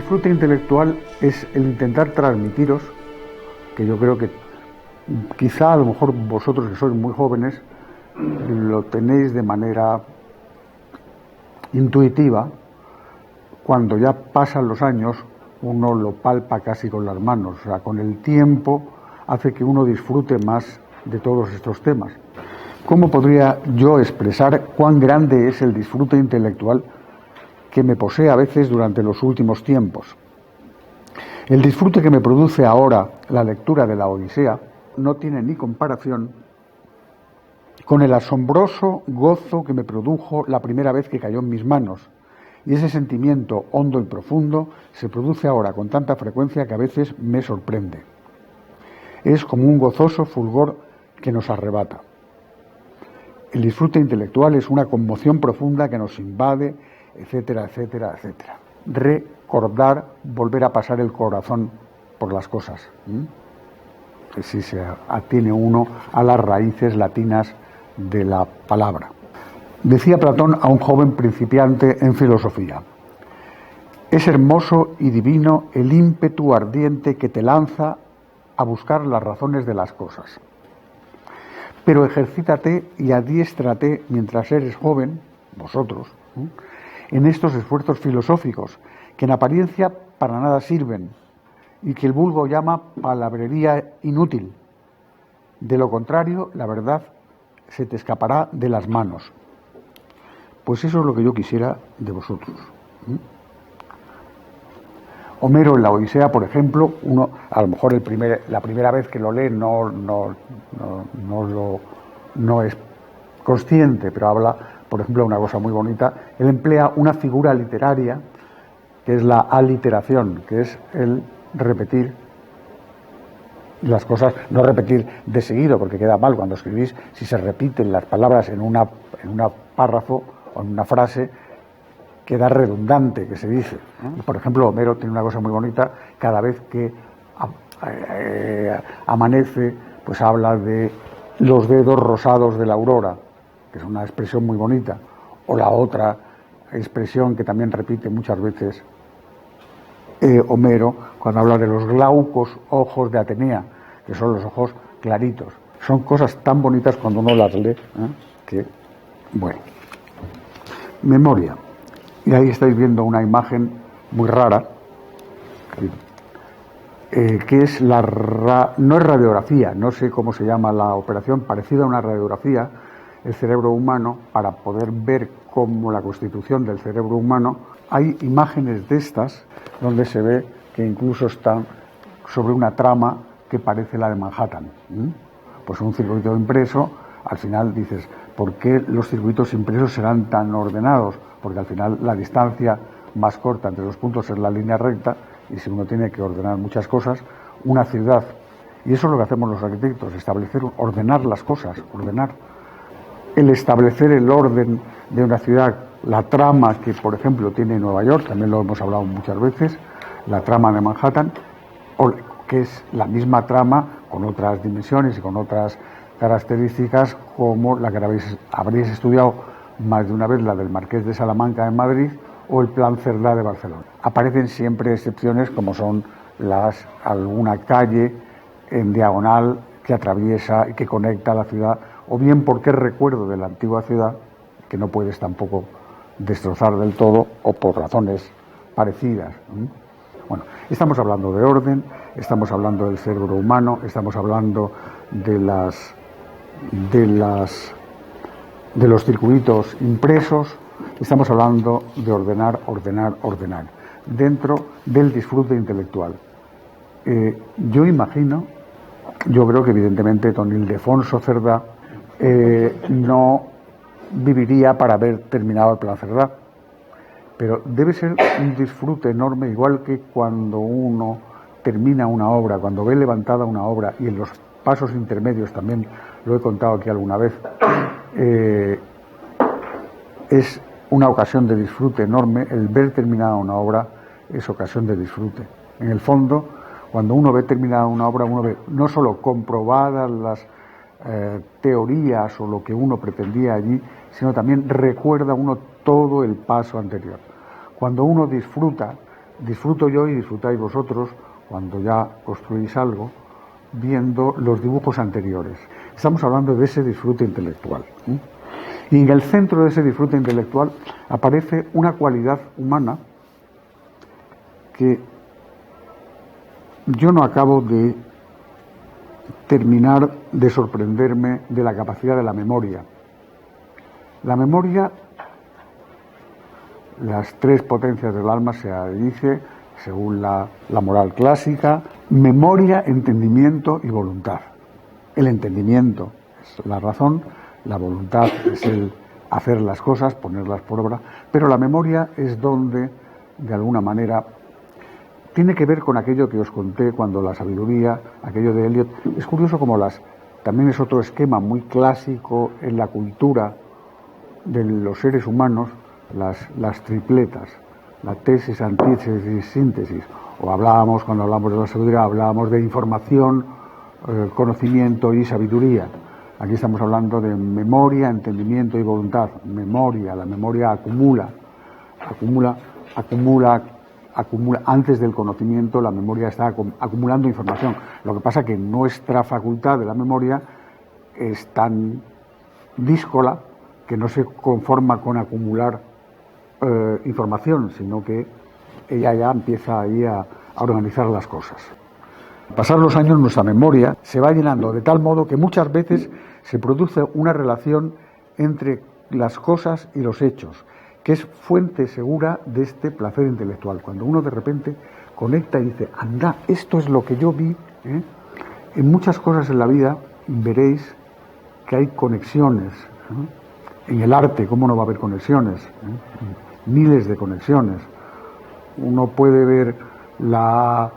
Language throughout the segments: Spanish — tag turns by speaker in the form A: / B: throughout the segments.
A: disfrute intelectual es el intentar transmitiros, que yo creo que quizá a lo mejor vosotros que sois muy jóvenes lo tenéis de manera intuitiva, cuando ya pasan los años uno lo palpa casi con las manos, o sea, con el tiempo hace que uno disfrute más de todos estos temas. ¿Cómo podría yo expresar cuán grande es el disfrute intelectual que me posee a veces durante los últimos tiempos? El disfrute que me produce ahora la lectura de la Odisea no tiene ni comparación con el asombroso gozo que me produjo la primera vez que cayó en mis manos. Y ese sentimiento hondo y profundo se produce ahora con tanta frecuencia que a veces me sorprende. Es como un gozoso fulgor que nos arrebata. El disfrute intelectual es una conmoción profunda que nos invade, etcétera, etcétera, etcétera. Recordar, volver a pasar el corazón por las cosas. Si se atiene uno a las raíces latinas de la palabra. Decía Platón a un joven principiante en filosofía: es hermoso y divino el ímpetu ardiente que te lanza a buscar las razones de las cosas. Pero ejercítate y adiéstrate mientras eres joven, vosotros, en estos esfuerzos filosóficos que en apariencia para nada sirven y que el vulgo llama palabrería inútil. De lo contrario, la verdad se te escapará de las manos. Pues eso es lo que yo quisiera de vosotros. Homero en la Odisea, por ejemplo, uno a lo mejor la primera vez que lo lee no es consciente, pero habla, por ejemplo, de una cosa muy bonita. Él emplea una figura literaria que es la aliteración, que es el repetir las cosas, no repetir de seguido, porque queda mal cuando escribís si se repiten las palabras en un párrafo o en una frase, queda redundante, que se dice. Por ejemplo, Homero tiene una cosa muy bonita: cada vez que amanece, pues habla de los dedos rosados de la aurora, que es una expresión muy bonita. O la otra expresión que también repite muchas veces Homero, cuando habla de los glaucos ojos de Atenea, que son los ojos claritos. Son cosas tan bonitas cuando uno las lee, que, bueno. Memoria. Y ahí estáis viendo una imagen muy rara, que es no es radiografía, no sé cómo se llama la operación, parecida a una radiografía, el cerebro humano, para poder ver cómo la constitución del cerebro humano. Hay imágenes de estas donde se ve que incluso están sobre una trama que parece la de Manhattan. Pues un circuito impreso, al final dices, ¿por qué los circuitos impresos serán tan ordenados? Porque al final la distancia más corta entre los puntos es la línea recta, y si uno tiene que ordenar muchas cosas, una ciudad, y eso es lo que hacemos los arquitectos, ordenar las cosas, ordenar. El establecer el orden de una ciudad, la trama que, por ejemplo, tiene Nueva York, también lo hemos hablado muchas veces, la trama de Manhattan, que es la misma trama con otras dimensiones y con otras características, como la que habréis estudiado más de una vez, la del Marqués de Salamanca en Madrid o el Plan Cerdá de Barcelona. Aparecen siempre excepciones, como son alguna calle en diagonal que atraviesa y que conecta la ciudad, o bien porque es recuerdo de la antigua ciudad, que no puedes tampoco destrozar del todo, o por razones parecidas. Bueno, estamos hablando de orden, estamos hablando del cerebro humano, estamos hablando de los circuitos impresos, estamos hablando de ordenar dentro del disfrute intelectual. Yo creo que evidentemente don Ildefonso Cerdá no viviría para haber terminado el Plan Cerdá, pero debe ser un disfrute enorme, igual que cuando uno termina una obra, cuando ve levantada una obra, y en los pasos intermedios también lo he contado aquí alguna vez, es una ocasión de disfrute enorme. El ver terminada una obra es ocasión de disfrute. En el fondo, cuando uno ve terminada una obra, uno ve no solo comprobadas las teorías o lo que uno pretendía allí, sino también recuerda uno todo el paso anterior. Cuando uno disfruta disfruto yo y disfrutáis vosotros cuando ya construís algo, viendo los dibujos anteriores. Estamos hablando de ese disfrute intelectual. Y en el centro de ese disfrute intelectual aparece una cualidad humana que yo no acabo de terminar de sorprenderme de la capacidad de la memoria. La memoria, las tres potencias del alma, se dice, según la moral clásica, memoria, entendimiento y voluntad. El entendimiento es la razón, la voluntad es el hacer las cosas, ponerlas por obra, pero la memoria es donde, de alguna manera, tiene que ver con aquello que os conté cuando la sabiduría, aquello de Eliot. Es curioso como también es otro esquema muy clásico en la cultura de los seres humanos, las tripletas, la tesis, antítesis, síntesis. O cuando hablábamos de la sabiduría, hablábamos de información, conocimiento y sabiduría. Aquí estamos hablando de memoria, entendimiento y voluntad. Memoria, la memoria acumula. Antes del conocimiento, la memoria está acumulando información. Lo que pasa es que nuestra facultad de la memoria es tan díscola que no se conforma con acumular información, sino que ella ya empieza ahí a organizar las cosas. Al pasar los años, nuestra memoria se va llenando de tal modo que muchas veces se produce una relación entre las cosas y los hechos, que es fuente segura de este placer intelectual. Cuando uno de repente conecta y dice, anda, esto es lo que yo vi, En muchas cosas en la vida veréis que hay conexiones. En el arte, ¿cómo no va a haber conexiones? Miles de conexiones. Uno puede ver la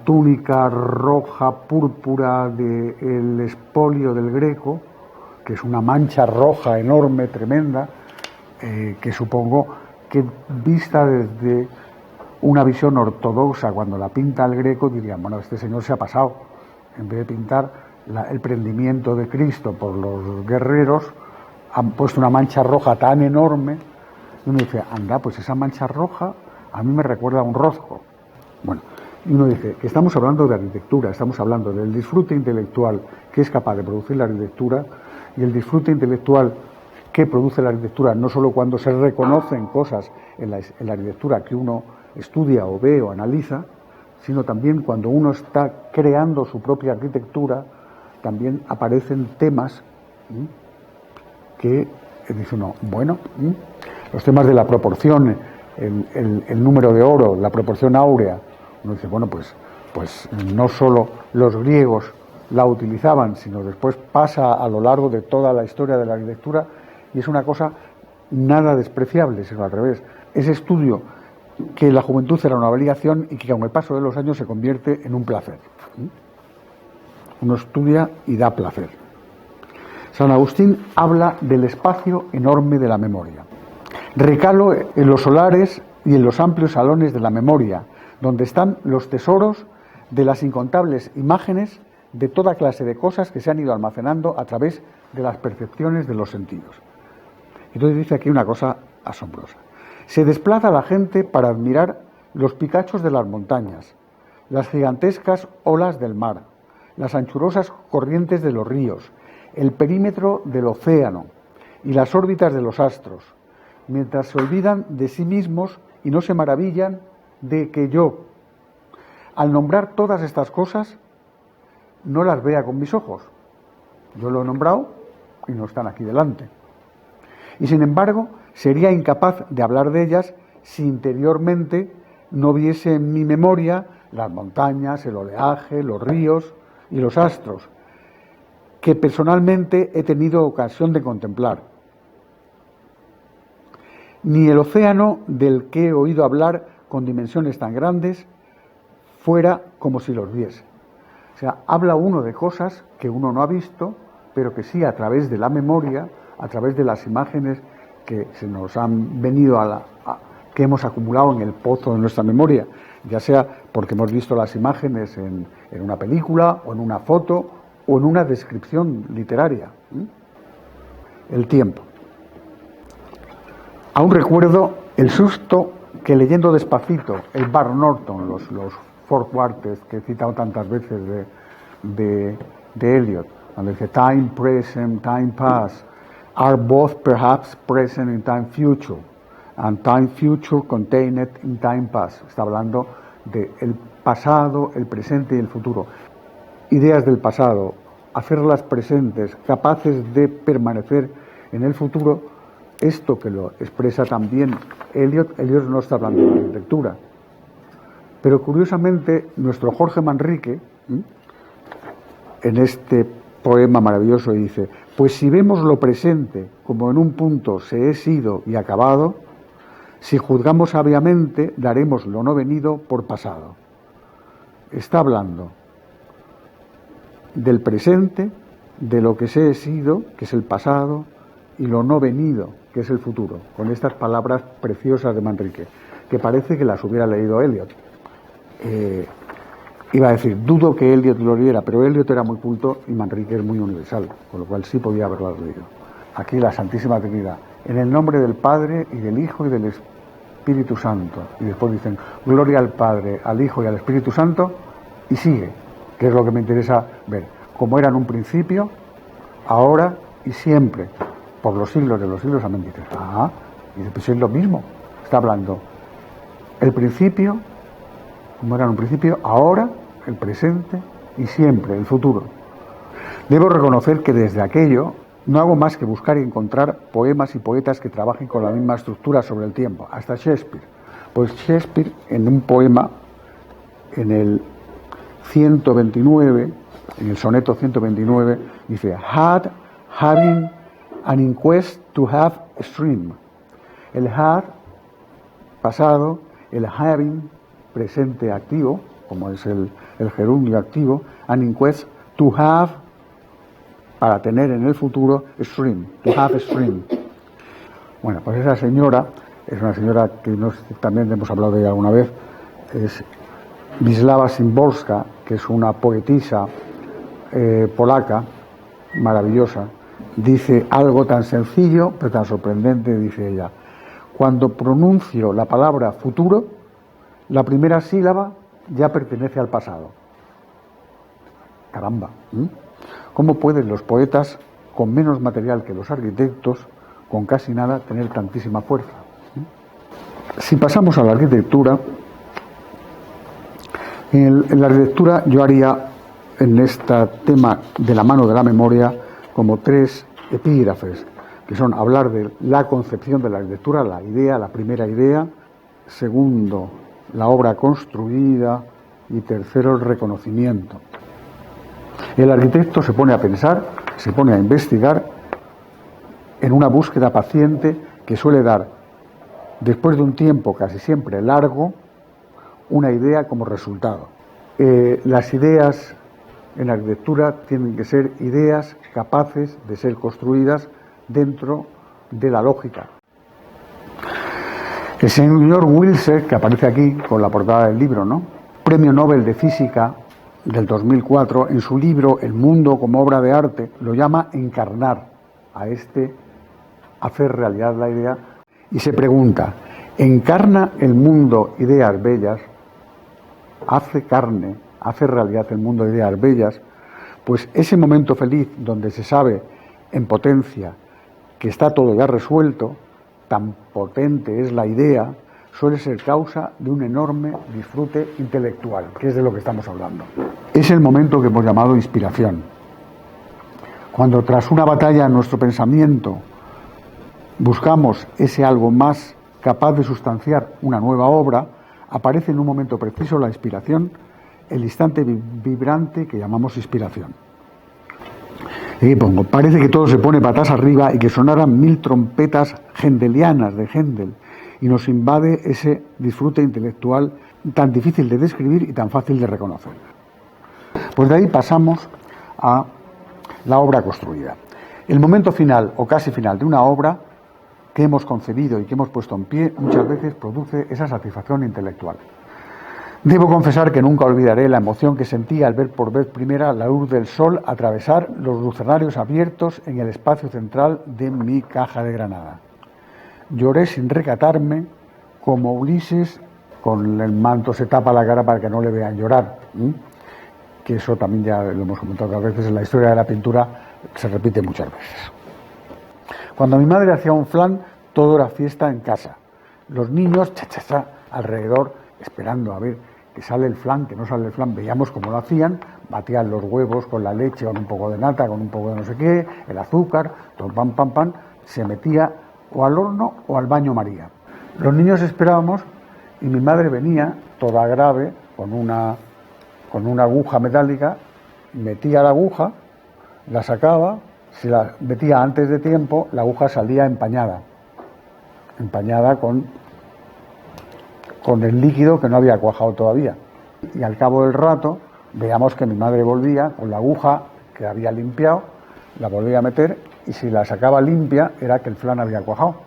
A: túnica roja púrpura del espolio del Greco, que es una mancha roja enorme, tremenda, que supongo que vista desde una visión ortodoxa, cuando la pinta el Greco, dirían, bueno, este señor se ha pasado. En vez de pintar el prendimiento de Cristo por los guerreros, han puesto una mancha roja tan enorme, y uno dice, anda, pues esa mancha roja a mí me recuerda a un rozco. Bueno, y uno dice que estamos hablando de arquitectura, estamos hablando del disfrute intelectual que es capaz de producir la arquitectura, y el disfrute intelectual que produce la arquitectura no solo cuando se reconocen cosas en la arquitectura que uno estudia o ve o analiza, sino también cuando uno está creando su propia arquitectura, también aparecen temas que dice uno, bueno, los temas de la proporción, el número de oro, la proporción áurea. Uno dice, bueno, pues no solo los griegos la utilizaban, sino después pasa a lo largo de toda la historia de la arquitectura, y es una cosa nada despreciable, sino al revés. Ese estudio que la juventud era una obligación y que con el paso de los años se convierte en un placer. Uno estudia y da placer. San Agustín habla del espacio enorme de la memoria. Recalo en los solares y en los amplios salones de la memoria, donde están los tesoros de las incontables imágenes de toda clase de cosas que se han ido almacenando a través de las percepciones de los sentidos. Entonces dice aquí una cosa asombrosa. Se desplaza la gente para admirar los picachos de las montañas, las gigantescas olas del mar, las anchurosas corrientes de los ríos, el perímetro del océano y las órbitas de los astros, mientras se olvidan de sí mismos y no se maravillan de que yo, al nombrar todas estas cosas, no las vea con mis ojos. Yo lo he nombrado y no están aquí delante. Y sin embargo, sería incapaz de hablar de ellas si interiormente no viese en mi memoria las montañas, el oleaje, los ríos y los astros, que personalmente he tenido ocasión de contemplar. Ni el océano del que he oído hablar con dimensiones tan grandes fuera como si los viese. O sea, habla uno de cosas que uno no ha visto, pero que sí a través de la memoria, a través de las imágenes que se nos han venido que hemos acumulado en el pozo de nuestra memoria, ya sea porque hemos visto las imágenes en una película o en una foto o en una descripción literaria. El tiempo. Aún recuerdo el susto que leyendo despacito el Bar Norton, los Four Quartets que he citado tantas veces de Eliot, donde dice time present, time past, are both perhaps present in time future, and time future contained in time past. Está hablando del pasado, el presente y el futuro. Ideas del pasado, hacerlas presentes, capaces de permanecer en el futuro, esto que lo expresa también Eliot no está hablando de la arquitectura. Pero curiosamente, nuestro Jorge Manrique, en este poema maravilloso, dice: pues si vemos lo presente como en un punto se es ido y acabado, si juzgamos sabiamente, daremos lo no venido por pasado. Está hablando del presente, de lo que se es ido, que es el pasado, y lo no venido, que es el futuro, con estas palabras preciosas de Manrique, que parece que las hubiera leído Eliot. Iba a decir, dudo que Eliot lo leyera, pero Eliot era muy culto y Manrique es muy universal, con lo cual sí podía haberlo leído. Aquí la Santísima Trinidad, en el nombre del Padre y del Hijo y del Espíritu Santo. Y después dicen, gloria al Padre, al Hijo y al Espíritu Santo, y sigue, que es lo que me interesa ver, como era en un principio, ahora y siempre, por los siglos de los siglos, amén. Dices, y después es lo mismo, está hablando el principio, como era en un principio, ahora, el presente y siempre, el futuro. Debo reconocer que desde aquello no hago más que buscar y encontrar poemas y poetas que trabajen con la misma estructura sobre el tiempo, hasta Shakespeare. Pues Shakespeare, en un poema, en el 129, en el soneto 129, dice, having an inquest to have a stream. El had, pasado, el having, presente activo, como es el gerundio activo, an inquest to have, para tener en el futuro, stream, to have a stream. Bueno, pues esa señora es una señora que también hemos hablado de ella alguna vez, es Wisława Szymborska, que es una poetisa polaca, maravillosa. Dice algo tan sencillo, pero tan sorprendente, dice ella: cuando pronuncio la palabra futuro, la primera sílaba ya pertenece al pasado. Caramba, ¿cómo pueden los poetas, con menos material que los arquitectos, con casi nada, tener tantísima fuerza? Si pasamos a la arquitectura, en la arquitectura yo haría en este tema de la mano de la memoria como 3 epígrafes, que son hablar de la concepción de la arquitectura, la idea, la primera idea; segundo, la obra construida; y tercero, el reconocimiento. El arquitecto se pone a pensar, se pone a investigar en una búsqueda paciente que suele dar, después de un tiempo casi siempre largo, una idea como resultado. Las ideas en arquitectura tienen que ser ideas capaces de ser construidas dentro de la lógica. El señor Wilczek, que aparece aquí con la portada del libro, ¿no?, Premio Nobel de Física del 2004, en su libro El mundo como obra de arte, lo llama encarnar a hacer realidad la idea, y se pregunta, ¿encarna el mundo ideas bellas? ¿Hace carne, hace realidad el mundo de ideas bellas? Pues ese momento feliz donde se sabe en potencia que está todo ya resuelto, tan potente es la idea, suele ser causa de un enorme disfrute intelectual, que es de lo que estamos hablando. Es el momento que hemos llamado inspiración. Cuando tras una batalla en nuestro pensamiento buscamos ese algo más capaz de sustanciar una nueva obra, aparece en un momento preciso la inspiración, el instante vibrante que llamamos inspiración. Y pongo, parece que todo se pone patas arriba y que sonaran 1000 trompetas hendelianas de Händel, y nos invade ese disfrute intelectual tan difícil de describir y tan fácil de reconocer. Pues de ahí pasamos a la obra construida. El momento final o casi final de una obra que hemos concebido y que hemos puesto en pie muchas veces produce esa satisfacción intelectual. Debo confesar que nunca olvidaré la emoción que sentí al ver por vez primera la luz del sol atravesar los lucernarios abiertos en el espacio central de mi caja de Granada. Lloré sin recatarme como Ulises con el manto se tapa la cara para que no le vean llorar, que eso también ya lo hemos comentado otras veces, en la historia de la pintura se repite muchas veces. Cuando mi madre hacía un flan, todo era fiesta en casa. Los niños, alrededor, esperando a ver que sale el flan, que no sale el flan, veíamos cómo lo hacían, batían los huevos con la leche, con un poco de nata, con un poco de no sé qué, el azúcar, todo pan, se metía o al horno o al baño María. Los niños esperábamos y mi madre venía, toda grave, con una aguja metálica, metía la aguja, la sacaba, si la metía antes de tiempo, la aguja salía empañada con el líquido que no había cuajado todavía. Y al cabo del rato, veíamos que mi madre volvía con la aguja que había limpiado, la volvía a meter y si la sacaba limpia era que el flan había cuajado,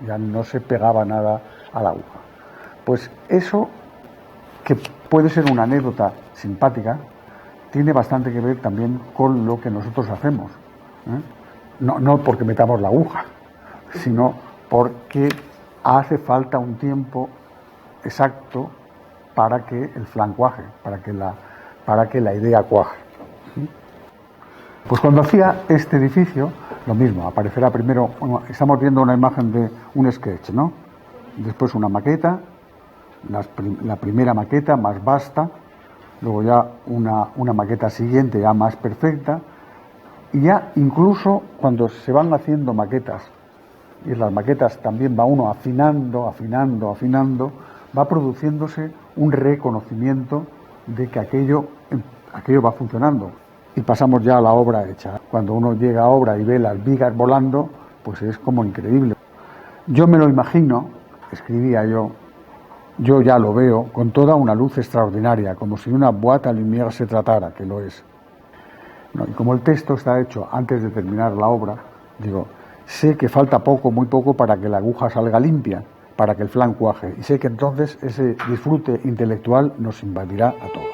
A: ya no se pegaba nada a la aguja. Pues eso, que puede ser una anécdota simpática, tiene bastante que ver también con lo que nosotros hacemos, no porque metamos la aguja, sino porque hace falta un tiempo exacto para que el flan cuaje, para que la idea cuaje. Pues cuando hacía este edificio, lo mismo, aparecerá primero, estamos viendo una imagen de un sketch, ¿no? Después una maqueta, la primera maqueta más vasta, luego ya una maqueta siguiente ya más perfecta, y ya incluso cuando se van haciendo maquetas, y en las maquetas también va uno afinando, va produciéndose un reconocimiento de que aquello va funcionando. Y pasamos ya a la obra hecha. Cuando uno llega a obra y ve las vigas volando, pues es como increíble. Yo me lo imagino, escribía yo ya lo veo, con toda una luz extraordinaria, como si una boîte à lumière se tratara, que lo es. No, y como el texto está hecho antes de terminar la obra, digo, sé que falta poco, muy poco, para que la aguja salga limpia, para que el flan cuaje, y sé que entonces ese disfrute intelectual nos invadirá a todos.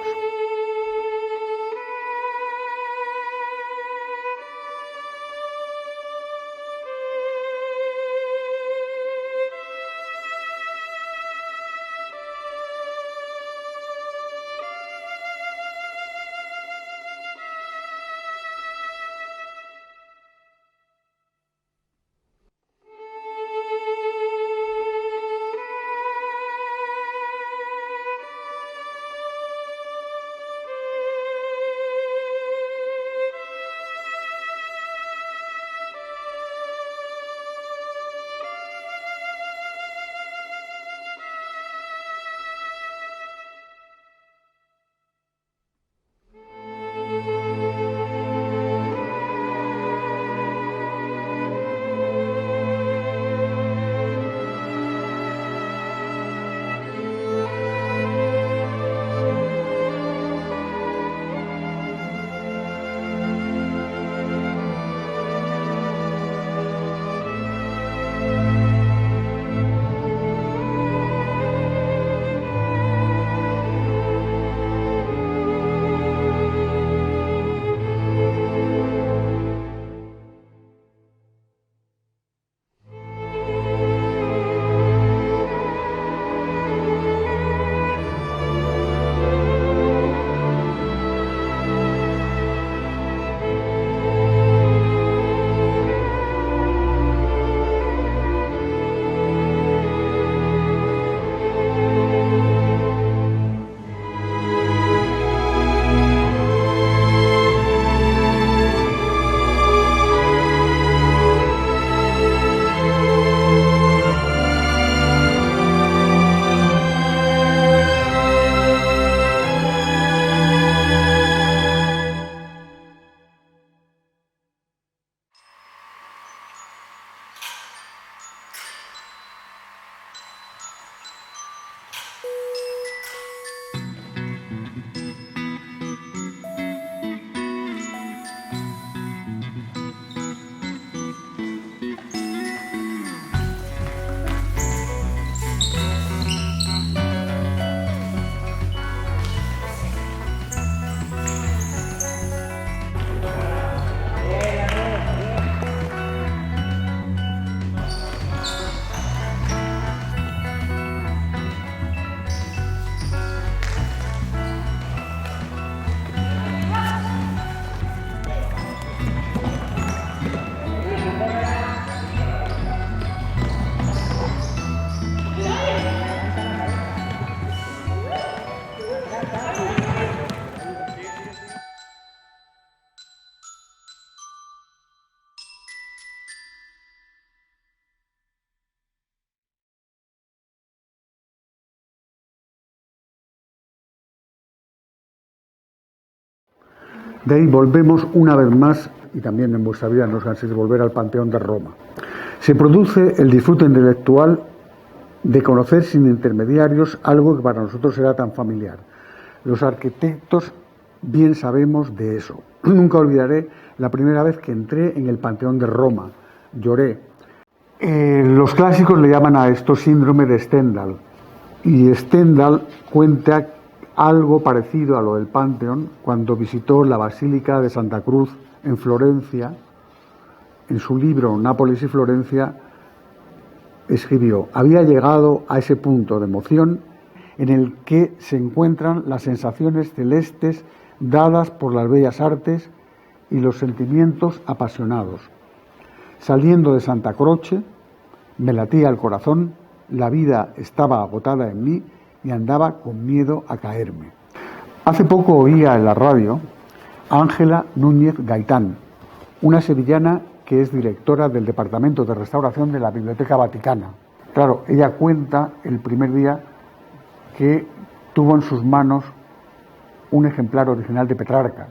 A: De ahí volvemos una vez más, y también en vuestra vida no os canséis de volver al Panteón de Roma. Se produce el disfrute intelectual de conocer sin intermediarios algo que para nosotros era tan familiar. Los arquitectos bien sabemos de eso. Nunca olvidaré la primera vez que entré en el Panteón de Roma. Lloré. Los clásicos le llaman a esto síndrome de Stendhal. Y Stendhal cuenta algo parecido a lo del Panteón cuando visitó la Basílica de Santa Cruz en Florencia. En su libro Nápoles y Florencia escribió: había llegado a ese punto de emoción en el que se encuentran las sensaciones celestes dadas por las bellas artes y los sentimientos apasionados. Saliendo de Santa Croce, me latía el corazón, la vida estaba agotada en mí y andaba con miedo a caerme. Hace poco oía en la radio a Ángela Núñez Gaitán, una sevillana que es directora del Departamento de Restauración de la Biblioteca Vaticana. Claro, ella cuenta el primer día que tuvo en sus manos un ejemplar original de Petrarca,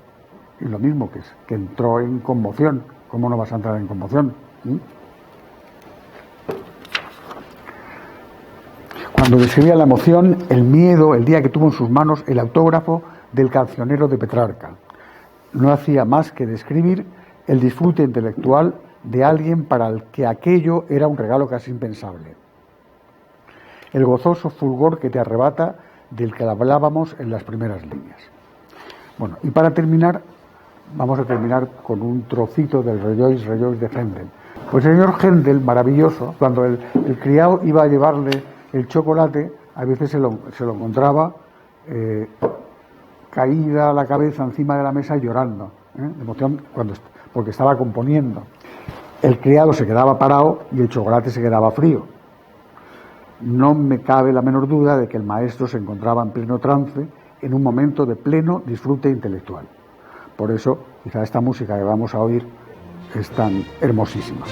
A: y lo mismo que entró en conmoción. ¿Cómo no vas a entrar en conmoción? Cuando describía la emoción, el miedo, el día que tuvo en sus manos el autógrafo del cancionero de Petrarca, no hacía más que describir el disfrute intelectual de alguien para el que aquello era un regalo casi impensable. El gozoso fulgor que te arrebata, del que hablábamos en las primeras líneas. Bueno, y para terminar, vamos a terminar con un trocito del Rejoice, Rejoice de Händel. Pues el señor Händel, maravilloso, cuando el criado iba a llevarle el chocolate, a veces se lo encontraba caída la cabeza encima de la mesa llorando, de emoción, porque estaba componiendo. El criado se quedaba parado y el chocolate se quedaba frío. No me cabe la menor duda de que el maestro se encontraba en pleno trance, en un momento de pleno disfrute intelectual. Por eso, quizá esta música que vamos a oír es tan hermosísima.